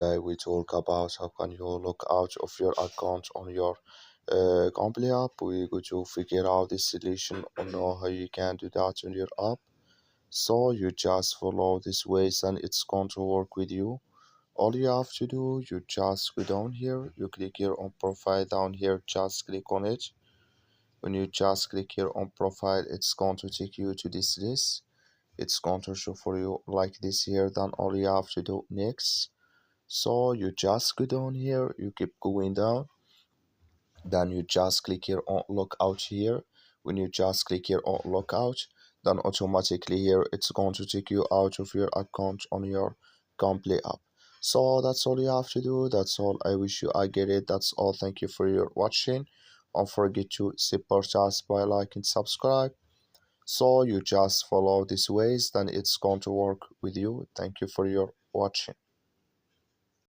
We talk about how can you log out of your account on your Cambly app. We go to figure out the solution on how you can do that on your app. So you just follow this ways and it's going to work with you. All you have to do, you just go down here, you click here on profile down here, just click on it. When you just click here on profile, it's going to take you to this list. It's going to show for you like this here. Then all you have to do next, so you just go down here, you keep going down, then you just click here on lockout here. When you just click here on lockout, then automatically here it's going to take you out of your account on your Cambly app. So that's all you have to do. That's all. I wish you I get it. That's all. Thank you for your watching. Don't forget to support us by like and subscribe. So you just follow these ways, then it's going to work with you. Thank you for your watching.